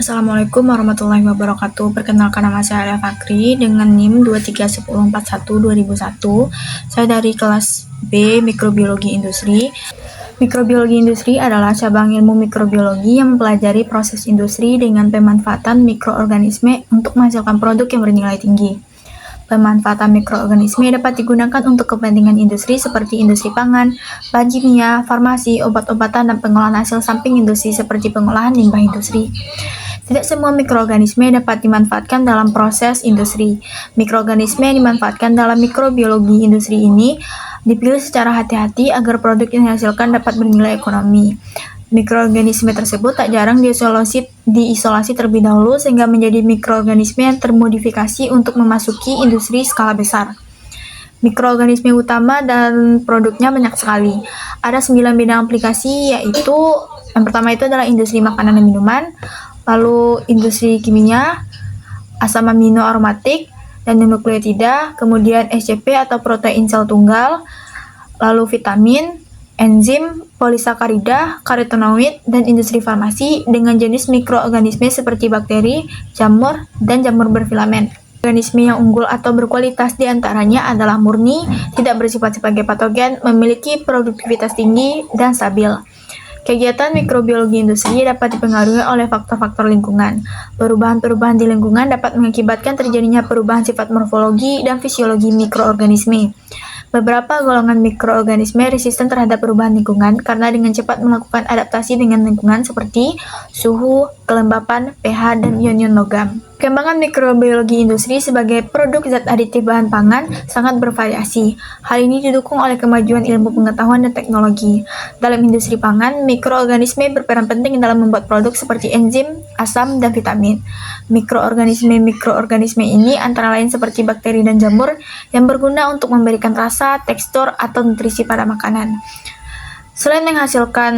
Assalamualaikum warahmatullahi wabarakatuh. Perkenalkan, nama saya Alia Fakri dengan NIM 231412001. Saya dari kelas B Mikrobiologi Industri. Mikrobiologi industri adalah cabang ilmu mikrobiologi yang mempelajari proses industri dengan pemanfaatan mikroorganisme untuk menghasilkan produk yang bernilai tinggi. Pemanfaatan mikroorganisme dapat digunakan untuk kepentingan industri seperti industri pangan, bahan kimia, farmasi, obat-obatan, dan pengolahan hasil samping industri seperti pengolahan limbah industri. Tidak semua mikroorganisme dapat dimanfaatkan dalam proses industri. Mikroorganisme yang dimanfaatkan dalam mikrobiologi industri ini dipilih secara hati-hati agar produk yang dihasilkan dapat bernilai ekonomi. Mikroorganisme tersebut tak jarang diisolasi terlebih dahulu sehingga menjadi mikroorganisme yang termodifikasi untuk memasuki industri skala besar. Mikroorganisme utama dan produknya banyak sekali. Ada 9 bidang aplikasi, yaitu yang pertama itu adalah industri makanan dan minuman, lalu industri kimia, asam amino aromatik, dan nukleotida, kemudian SCP atau protein sel tunggal, lalu vitamin, enzim, polisakarida, karotenoid, dan industri farmasi dengan jenis mikroorganisme seperti bakteri, jamur, dan jamur berfilamen. Organisme yang unggul atau berkualitas diantaranya adalah murni, tidak bersifat sebagai patogen, memiliki produktivitas tinggi, dan stabil. Kegiatan mikrobiologi industri dapat dipengaruhi oleh faktor-faktor lingkungan. Perubahan-perubahan di lingkungan dapat mengakibatkan terjadinya perubahan sifat morfologi dan fisiologi mikroorganisme. Beberapa golongan mikroorganisme resisten terhadap perubahan lingkungan karena dengan cepat melakukan adaptasi dengan lingkungan seperti suhu, kelembapan, pH, dan ion-ion logam. Perkembangan mikrobiologi industri sebagai produk zat aditif bahan pangan sangat bervariasi. Hal ini didukung oleh kemajuan ilmu pengetahuan dan teknologi. Dalam industri pangan, mikroorganisme berperan penting dalam membuat produk seperti enzim, asam, dan vitamin. Mikroorganisme ini antara lain seperti bakteri dan jamur yang berguna untuk memberikan rasa, tekstur, atau nutrisi pada makanan. Selain menghasilkan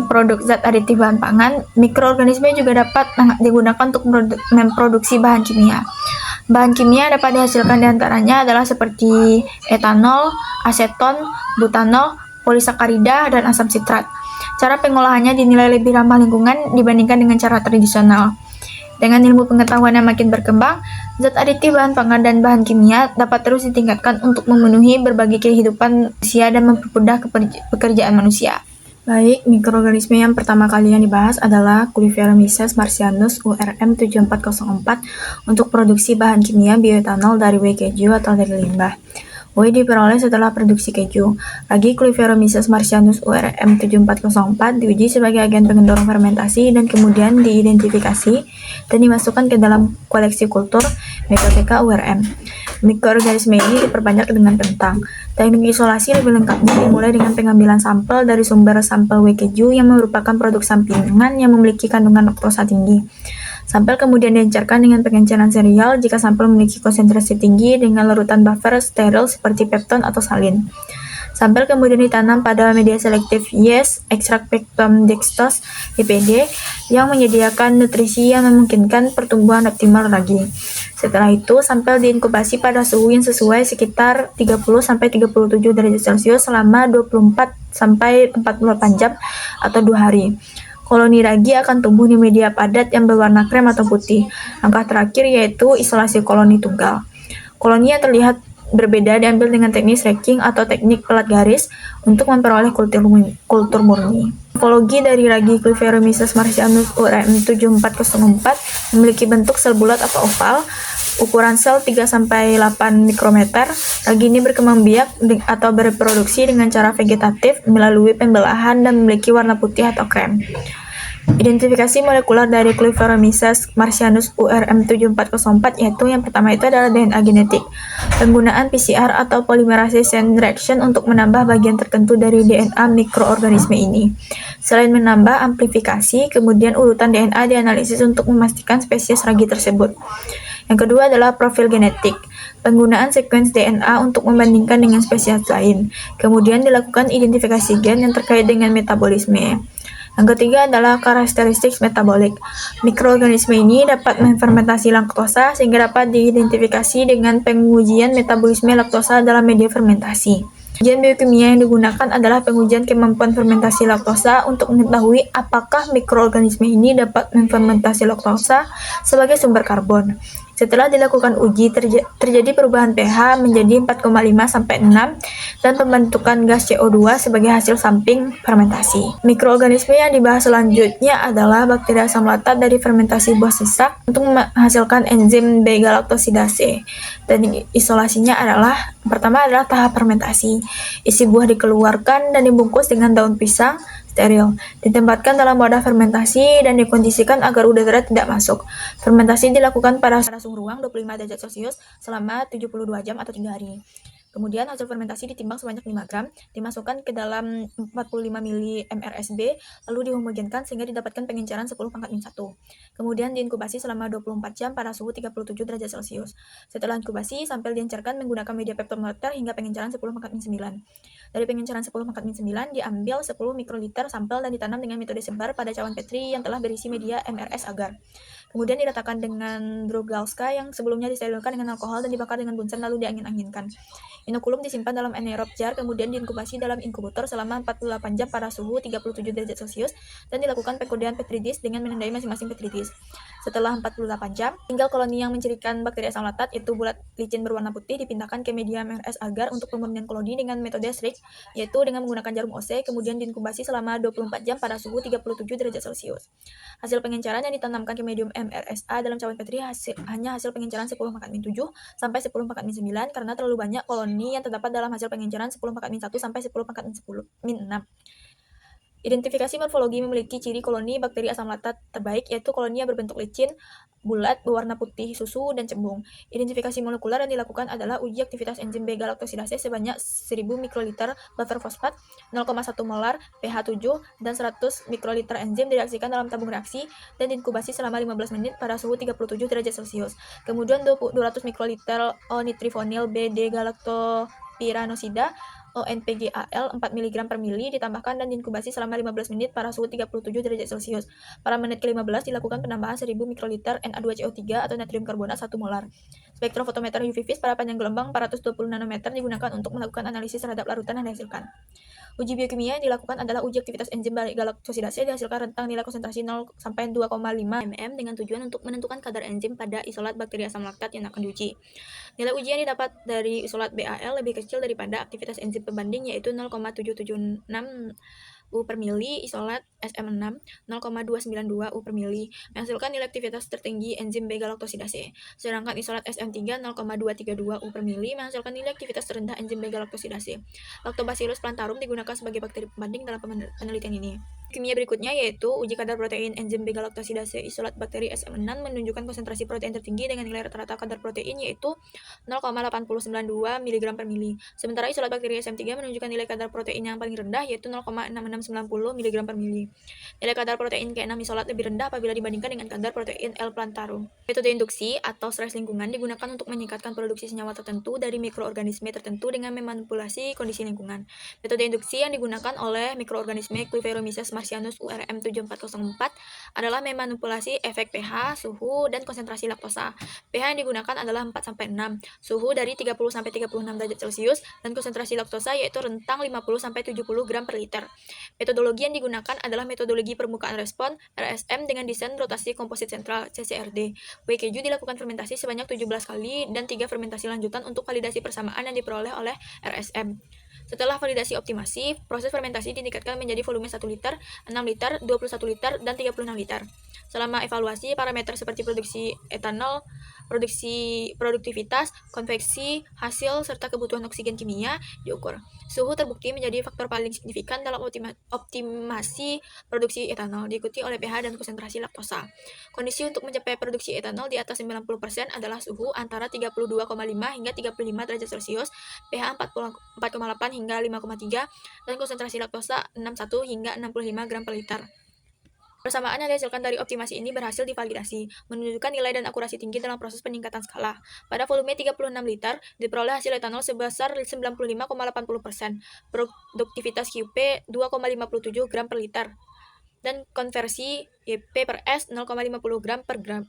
produk zat aditif bahan pangan, mikroorganisme juga dapat digunakan untuk memproduksi bahan kimia. Bahan kimia dapat dihasilkan diantaranya adalah seperti etanol, aseton, butanol, polisakarida, dan asam sitrat. Cara pengolahannya dinilai lebih ramah lingkungan dibandingkan dengan cara tradisional. Dengan ilmu pengetahuan yang makin berkembang, zat aditif bahan pangan dan bahan kimia dapat terus ditingkatkan untuk memenuhi berbagai kehidupan manusia dan mempermudah pekerjaan manusia. Baik, mikroorganisme yang pertama kali yang dibahas adalah Culiferomyces marcianus URM 7404 untuk produksi bahan kimia bioetanol dari whey keju atau dari limbah. Whey diperoleh setelah produksi keju. Lagi Culiferomyces marcianus URM 7404 diuji sebagai agen pengendorong fermentasi dan kemudian diidentifikasi dan dimasukkan ke dalam koleksi kultur Mycotecca URM. Mikroorganisme ini diperbanyak dengan kentang. Teknik isolasi lebih lengkapnya dimulai dengan pengambilan sampel dari sumber sampel whey keju yang merupakan produk sampingan yang memiliki kandungan laktosa tinggi. Sampel kemudian diencerkan dengan pengenceran serial jika sampel memiliki konsentrasi tinggi dengan larutan buffer steril seperti pepton atau salin. Sampel kemudian ditanam pada media selektif yeast ekstrak pectum dextrose (EPD) yang menyediakan nutrisi yang memungkinkan pertumbuhan optimal lagi. Setelah itu, sampel diinkubasi pada suhu yang sesuai sekitar 30-37 derajat Celcius selama 24-48 jam atau 2 hari. Koloni ragi akan tumbuh di media padat yang berwarna krem atau putih. Langkah terakhir yaitu isolasi koloni tunggal. Koloni yang terlihat berbeda diambil dengan teknik stacking atau teknik pelat garis untuk memperoleh kultur murni. Morfologi dari ragi Culiferomyces marcianus URM 7404 memiliki bentuk sel bulat atau oval, ukuran sel 3-8 mikrometer. Ragi ini berkembang biak atau bereproduksi dengan cara vegetatif melalui pembelahan dan memilagi warna putih atau krem. Identifikasi molekuler dari Culiferomyces marcianus URM 7404 yaitu yang pertama itu adalah DNA genetik. Penggunaan PCR atau polymerase chain reaction untuk menambah bagian tertentu dari DNA mikroorganisme ini. Selain menambah amplifikasi, kemudian urutan DNA dianalisis untuk memastikan spesies ragi tersebut. Yang kedua adalah profil genetik. Penggunaan sekuens DNA untuk membandingkan dengan spesies lain. Kemudian dilakukan identifikasi gen yang terkait dengan metabolisme. Yang ketiga adalah karakteristik metabolik. Mikroorganisme ini dapat menfermentasi laktosa sehingga dapat diidentifikasi dengan pengujian metabolisme laktosa dalam media fermentasi. Ujian biokimia yang digunakan adalah pengujian kemampuan fermentasi laktosa untuk mengetahui apakah mikroorganisme ini dapat menfermentasi laktosa sebagai sumber karbon. Setelah dilakukan uji, terjadi perubahan pH menjadi 4,5 sampai 6 dan pembentukan gas CO2 sebagai hasil samping fermentasi. Mikroorganisme yang dibahas selanjutnya adalah bakteri asam laktat dari fermentasi buah sesak untuk menghasilkan enzim beta-laktosidase. Dan isolasinya pertama adalah tahap fermentasi. Isi buah dikeluarkan dan dibungkus dengan daun pisang steril, ditempatkan dalam wadah fermentasi dan dikondisikan agar udara tidak masuk. Fermentasi dilakukan pada suhu ruang 25 derajat Celcius selama 72 jam atau 3 hari. Kemudian hasil fermentasi ditimbang sebanyak 5 gram, dimasukkan ke dalam 45 ml MRSB, lalu dihomogenkan sehingga didapatkan pengenceran 10⁻⁻1. Kemudian diinkubasi selama 24 jam pada suhu 37 derajat Celcius. Setelah inkubasi, sampel diencerkan menggunakan media peptometer hingga pengenceran 10⁻⁹. Dari pengenceran 10⁻⁹ diambil 10 mikroliter sampel dan ditanam dengan metode sebar pada cawan Petri yang telah berisi media MRS agar. Kemudian diletakkan dengan Drugalska yang sebelumnya disterilkan dengan alkohol dan dibakar dengan bunsen lalu diangin-anginkan. Inokulum disimpan dalam anaerob jar, kemudian diinkubasi dalam inkubator selama 48 jam pada suhu 37 derajat Celcius dan dilakukan pengkodean Petri dish dengan menandai masing-masing Petri dish. Setelah 48 jam, tinggal koloni yang mencirikan bakteri asam laktat, yaitu bulat licin berwarna putih, dipindahkan ke media MRS agar untuk pemurnian koloni dengan metode Schrick, yaitu dengan menggunakan jarum OC, kemudian diinkubasi selama 24 jam pada suhu 37 derajat Celcius. Hasil pengenceran yang ditanamkan ke medium MRSA dalam cawan Petri hanya hasil pengenceran 10⁻⁷ sampai 10⁻⁹ karena terlalu banyak koloni yang terdapat dalam hasil pengenceran 10⁻⁻1 sampai 10⁻⁻6. Identifikasi morfologi memiliki ciri koloni bakteri asam laktat terbaik, yaitu koloni yang berbentuk licin, bulat, berwarna putih susu, dan cembung. Identifikasi molekuler yang dilakukan adalah uji aktivitas enzim beta-laktosidase sebanyak 1000 mikroliter buffer fosfat, 0,1 molar, pH 7, dan 100 mikroliter enzim direaksikan dalam tabung reaksi dan diinkubasi selama 15 menit pada suhu 37 derajat Celcius. Kemudian 200 mikroliter O-nitrifonil B-degalactopyranosida ONPGAL 4 mg per mili ditambahkan dan diinkubasi selama 15 menit pada suhu 37 derajat Celcius. Pada menit ke-15 dilakukan penambahan 1000 mikroliter Na2CO3 atau natrium karbonat 1 molar. Spektrofotometer UV vis pada panjang gelombang 420 nanometer digunakan untuk melakukan analisis terhadap larutan yang dihasilkan. Uji biokimia yang dilakukan adalah uji aktivitas enzim beta-galaktosidase dihasilkan rentang nilai konsentrasi 0 sampai 2,5 mm dengan tujuan untuk menentukan kadar enzim pada isolat bakteri asam laktat yang akan diuji. Nilai uji yang didapat dari isolat BAL lebih kecil daripada aktivitas enzim pembanding, yaitu 0,776 U per mili, isolat SM6 0,292 U per mili, menghasilkan nilai aktivitas tertinggi enzim beta-laktosidase. Sedangkan isolat SM3 0,232 U per mili menghasilkan nilai aktivitas terendah enzim beta-laktosidase. Lactobacillus plantarum digunakan sebagai bakteri pembanding dalam penelitian ini. Kimia berikutnya yaitu uji kadar protein enzim beta-laktosidase isolat bakteri SM6 menunjukkan konsentrasi protein tertinggi dengan nilai rata-rata kadar protein yaitu 0,8092 mg per mili. Sementara isolat bakteri SM3 menunjukkan nilai kadar protein yang paling rendah yaitu 0,6690 mg per mili. Nilai kadar protein K6 isolat lebih rendah apabila dibandingkan dengan kadar protein L plantarum. Metode induksi atau stres lingkungan digunakan untuk meningkatkan produksi senyawa tertentu dari mikroorganisme tertentu dengan memanipulasi kondisi lingkungan. Metode induksi yang digunakan oleh mikroorganisme Cuiveromyces marcianus URM 7404 adalah memanipulasi efek pH, suhu, dan konsentrasi laktosa. pH yang digunakan adalah 4-6, suhu dari 30-36 derajat Celcius, dan konsentrasi laktosa yaitu rentang 50-70 gram per liter. Metodologi yang digunakan adalah metodologi permukaan respon RSM dengan desain rotasi komposit sentral CCRD. Whey keju dilakukan fermentasi sebanyak 17 kali dan 3 fermentasi lanjutan untuk validasi persamaan yang diperoleh oleh RSM. Setelah validasi optimasi, proses fermentasi ditingkatkan menjadi volume 1 liter, 6 liter, 21 liter, dan 36 liter. Selama evaluasi, parameter seperti produksi etanol, produktivitas, konveksi, hasil, serta kebutuhan oksigen kimia diukur. Suhu terbukti menjadi faktor paling signifikan dalam optimasi produksi etanol, diikuti oleh pH dan konsentrasi laktosa. Kondisi untuk mencapai produksi etanol di atas 90% adalah suhu antara 32,5 hingga 35 derajat Celcius, pH 4,8 hingga 5,3, dan konsentrasi laktosa 61 hingga 65 gram per liter. Persamaan yang dihasilkan dari optimasi ini berhasil divalidasi, menunjukkan nilai dan akurasi tinggi dalam proses peningkatan skala. Pada volume 36 liter, diperoleh hasil etanol sebesar 95,80%, produktivitas QP 2,57 gram per liter, dan konversi YP per S 0,50 gram per gram.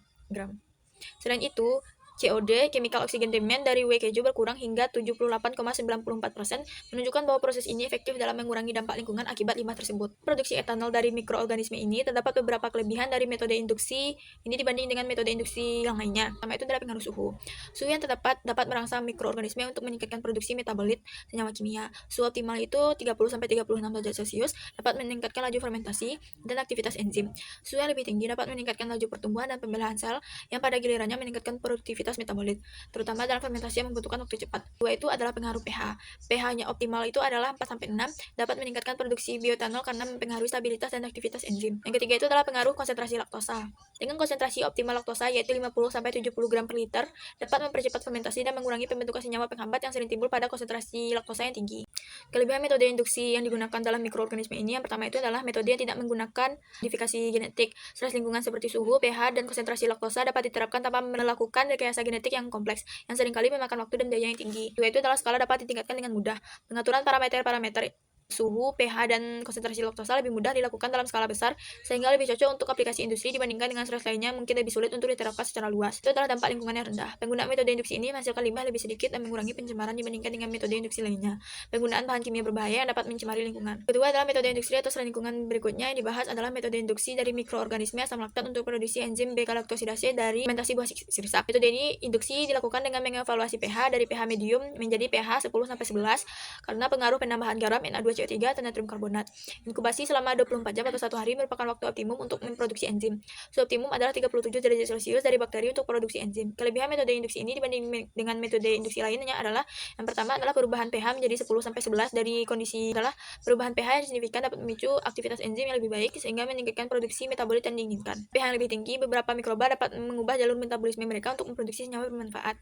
Selain itu, COD, chemical oxygen demand dari whey keju berkurang hingga 78,94%, menunjukkan bahwa proses ini efektif dalam mengurangi dampak lingkungan akibat limbah tersebut. Produksi etanol dari mikroorganisme ini terdapat beberapa kelebihan dari metode induksi ini dibanding dengan metode induksi yang lainnya. Pertama itu adalah pengaruh suhu. Suhu yang terdapat dapat merangsang mikroorganisme untuk meningkatkan produksi metabolit senyawa kimia. Suhu optimal itu 30-36 derajat Celcius dapat meningkatkan laju fermentasi dan aktivitas enzim. Suhu yang lebih tinggi dapat meningkatkan laju pertumbuhan dan pembelahan sel yang pada gilirannya meningkatkan produktivitas metabolit, terutama dalam fermentasi yang membutuhkan waktu cepat. Dua itu adalah pengaruh pH. pH-nya optimal itu adalah 4-6, dapat meningkatkan produksi bioetanol karena mempengaruhi stabilitas dan aktivitas enzim. Yang ketiga itu adalah pengaruh konsentrasi laktosa. Dengan konsentrasi optimal laktosa yaitu 50-70 gram per liter, dapat mempercepat fermentasi dan mengurangi pembentukan senyawa penghambat yang sering timbul pada konsentrasi laktosa yang tinggi. Kelebihan metode induksi yang digunakan dalam mikroorganisme ini yang pertama itu adalah metode yang tidak menggunakan modifikasi genetik. Stres lingkungan seperti suhu, pH, dan konsentrasi laktosa dapat diterapkan tanpa melakukan rekayasa genetik yang kompleks, yang seringkali memakan waktu dan biaya yang tinggi. Dua itu adalah skala dapat ditingkatkan dengan mudah. Pengaturan parameter-parameter suhu, pH, dan konsentrasi laktosa lebih mudah dilakukan dalam skala besar, sehingga lebih cocok untuk aplikasi industri dibandingkan dengan stres lainnya mungkin lebih sulit untuk diterapkan secara luas. Itu adalah dampak lingkungan yang rendah. Penggunaan metode induksi ini menghasilkan limbah lebih sedikit dan mengurangi pencemaran dibandingkan dengan metode induksi lainnya. Penggunaan bahan kimia berbahaya yang dapat mencemari lingkungan. Kedua adalah metode induksi atau stres lingkungan. Berikutnya yang dibahas adalah metode induksi dari mikroorganisme asam laktat untuk produksi enzim beta-laktosidase dari fermentasi buah sirsak. Metode ini induksi dilakukan dengan mengevaluasi pH dari pH medium menjadi pH 10-11 karena pengaruh penambahan garam Na2CO3 dan natrium karbonat. Inkubasi selama 24 jam atau 1 hari merupakan waktu optimum untuk memproduksi enzim. Suhu optimum adalah 37 derajat Celcius dari bakteri untuk produksi enzim. Kelebihan metode induksi ini dibanding dengan metode induksi lainnya adalah yang pertama adalah perubahan pH menjadi 10-11 dari kondisi adalah perubahan pH yang signifikan dapat memicu aktivitas enzim yang lebih baik sehingga meningkatkan produksi metabolit yang diinginkan. pH yang lebih tinggi, beberapa mikroba dapat mengubah jalur metabolisme mereka untuk memproduksi senyawa bermanfaat,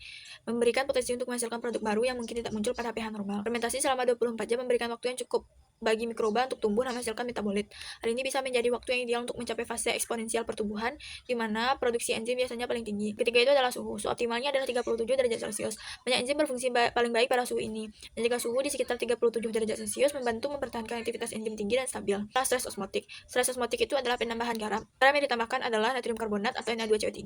memberikan potensi untuk menghasilkan produk baru yang mungkin tidak muncul pada pH normal. Fermentasi selama 24 jam memberikan waktu yang cukup bagi mikroba untuk tumbuh dan menghasilkan metabolit. Hal ini bisa menjadi waktu yang ideal untuk mencapai fase eksponensial pertumbuhan, di mana produksi enzim biasanya paling tinggi. Ketiga itu adalah suhu. Suhu optimalnya adalah 37 derajat Celcius. Banyak enzim berfungsi paling baik pada suhu ini. Menjaga suhu di sekitar 37 derajat Celcius membantu mempertahankan aktivitas enzim tinggi dan stabil. Stres osmotik. Stres osmotik itu adalah penambahan garam. Garam yang ditambahkan adalah natrium karbonat atau Na2CO3.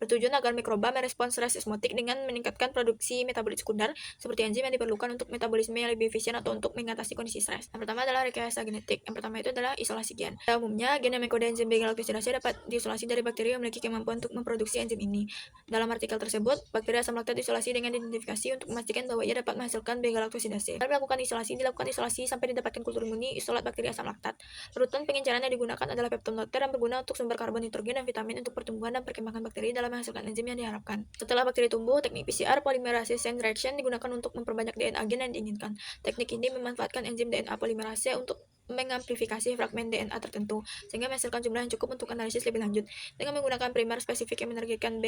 Bertujuan agar mikroba merespons stres osmotik dengan meningkatkan produksi metabolit sekunder seperti enzim yang diperlukan untuk metabolisme yang lebih efisien atau untuk mengatasi kondisi stres. Yang pertama adalah rekayasa genetik. Yang pertama itu adalah isolasi gen. Pada umumnya, gen yang mengkode enzim beta-laktosidase dapat diisolasi dari bakteri yang memiliki kemampuan untuk memproduksi enzim ini. Dalam artikel tersebut, bakteri asam laktat diisolasi dengan identifikasi untuk memastikan bahwa ia dapat menghasilkan beta-laktosidase. Dalam melakukan dilakukan isolasi sampai didapatkan kultur murni isolat bakteri asam laktat. Larutan pengenceran yang digunakan adalah peptonoter yang berguna untuk sumber karbon, nitrogen, dan vitamin untuk pertumbuhan dan perkembangan bakteri dalam menghasilkan enzim yang diharapkan. Setelah bakteri tumbuh, teknik PCR polymerase chain reaction digunakan untuk memperbanyak DNA gen yang diinginkan. Teknik ini memanfaatkan enzim DNA polimerase untuk mengamplifikasi fragmen DNA tertentu, sehingga menghasilkan jumlah yang cukup untuk analisis lebih lanjut. Dengan menggunakan primer spesifik yang menargetkan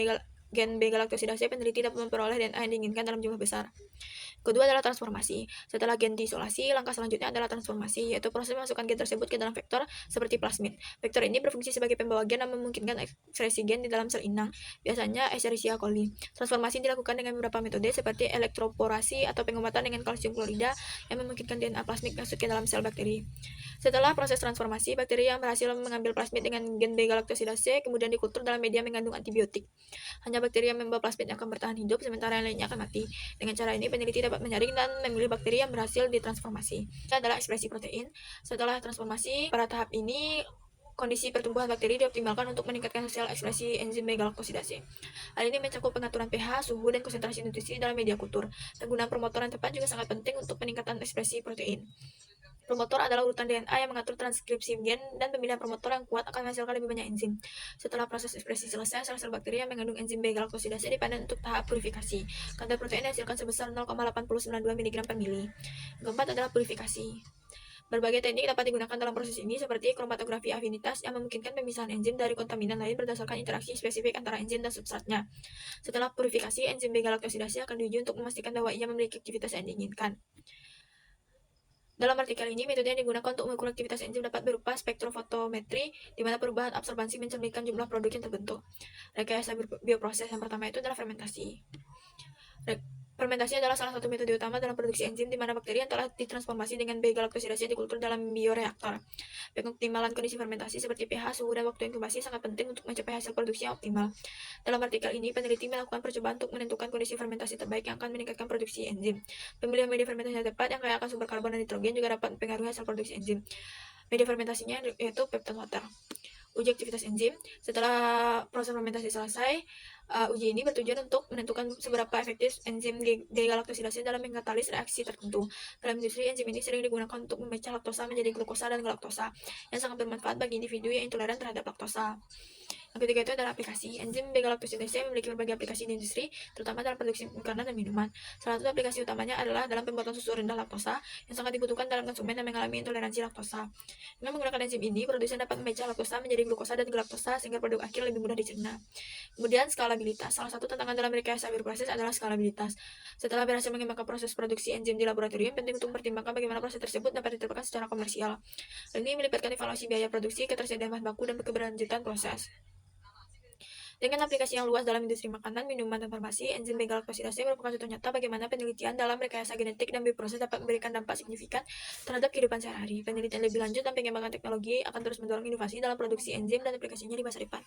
gen beta-laktosidase, peneliti dapat memperoleh DNA yang diinginkan dalam jumlah besar. Kedua adalah transformasi. Setelah gen diisolasi, langkah selanjutnya adalah transformasi, yaitu proses memasukkan gen tersebut ke dalam vektor seperti plasmid. Vektor ini berfungsi sebagai pembawa gen dan memungkinkan ekspresi gen di dalam sel inang, biasanya Escherichia coli. Transformasi dilakukan dengan beberapa metode seperti elektroporasi atau pengobatan dengan kalsium klorida yang memungkinkan DNA plasmid masuk ke dalam sel bakteri. Setelah proses transformasi, bakteri yang berhasil mengambil plasmid dengan gen beta-laktosidase kemudian dikultur dalam media mengandung antibiotik. Hanya bakteri yang membawa plasmid yang akan bertahan hidup, sementara yang lainnya akan mati. Dengan cara ini, peneliti dapat menyaring dan memilih bakteri yang berhasil ditransformasi. Ini adalah ekspresi protein. Setelah transformasi, pada tahap ini, kondisi pertumbuhan bakteri dioptimalkan untuk meningkatkan sel ekspresi enzim beta-laktosidase. Hal ini mencakup pengaturan pH, suhu, dan konsentrasi nutrisi dalam media kultur. Penggunaan promotor yang tepat juga sangat penting untuk peningkatan ekspresi protein. Promotor adalah urutan DNA yang mengatur transkripsi gen, dan pemilihan promotor yang kuat akan menghasilkan lebih banyak enzim. Setelah proses ekspresi selesai, sel-sel bakteri yang mengandung enzim beta-laktosidase dipanen untuk tahap purifikasi. Kadar protein dihasilkan sebesar 0,8092 mg per mili. Keempat adalah purifikasi. Berbagai teknik dapat digunakan dalam proses ini, seperti kromatografi afinitas yang memungkinkan pemisahan enzim dari kontaminan lain berdasarkan interaksi spesifik antara enzim dan substratnya. Setelah purifikasi, enzim beta-laktosidase akan diuji untuk memastikan bahwa ia memiliki aktivitas yang diinginkan. Dalam artikel ini, metode yang digunakan untuk mengukur aktivitas enzim dapat berupa spektrofotometri, di mana perubahan absorbansi mencerminkan jumlah produk yang terbentuk. Rekayasa bioproses yang pertama itu adalah fermentasi. Fermentasi adalah salah satu metode utama dalam produksi enzim di mana bakteri yang telah ditransformasi dengan beta-laktosidase dikultur dalam bioreaktor. Pengoptimalan kondisi fermentasi seperti pH, suhu, dan waktu inkubasi sangat penting untuk mencapai hasil produksi yang optimal. Dalam artikel ini, peneliti melakukan percobaan untuk menentukan kondisi fermentasi terbaik yang akan meningkatkan produksi enzim. Pemilihan media fermentasi yang tepat yang kaya akan sumber karbon dan nitrogen juga dapat mempengaruhi hasil produksi enzim. Media fermentasinya yaitu peptide water. Uji aktivitas enzim. Setelah proses fermentasi selesai, uji ini bertujuan untuk menentukan seberapa efektif enzim beta-laktosidase dalam mengkatalis reaksi tertentu. Dalam industri, enzim ini sering digunakan untuk memecah laktosa menjadi glukosa dan galaktosa, yang sangat bermanfaat bagi individu yang intoleran terhadap laktosa. Yang ketiga itu adalah aplikasi. Enzim beta-laktosidase memiliki berbagai aplikasi di industri, terutama dalam produksi makanan dan minuman. Salah satu aplikasi utamanya adalah dalam pembuatan susu rendah laktosa, yang sangat dibutuhkan dalam konsumen yang mengalami intoleransi laktosa. Dengan menggunakan enzim ini, produsen dapat memecah laktosa menjadi glukosa dan galaktosa sehingga produk akhir lebih mudah dicerna. Kemudian skalabilitas. Salah satu tantangan dalam rekayasa bioproses adalah skalabilitas. Setelah berhasil mengembangkan proses produksi enzim di laboratorium, penting untuk mempertimbangkan bagaimana proses tersebut dapat diterapkan secara komersial. Hal ini melibatkan evaluasi biaya produksi, ketersediaan bahan baku, dan keberlanjutan proses. Dengan aplikasi yang luas dalam industri makanan, minuman, dan farmasi, enzim beta-laktosidase merupakan contoh nyata bagaimana penelitian dalam rekayasa genetik dan bioproses dapat memberikan dampak signifikan terhadap kehidupan sehari-hari. Penelitian lebih lanjut dan pengembangan teknologi akan terus mendorong inovasi dalam produksi enzim dan aplikasinya di masa depan.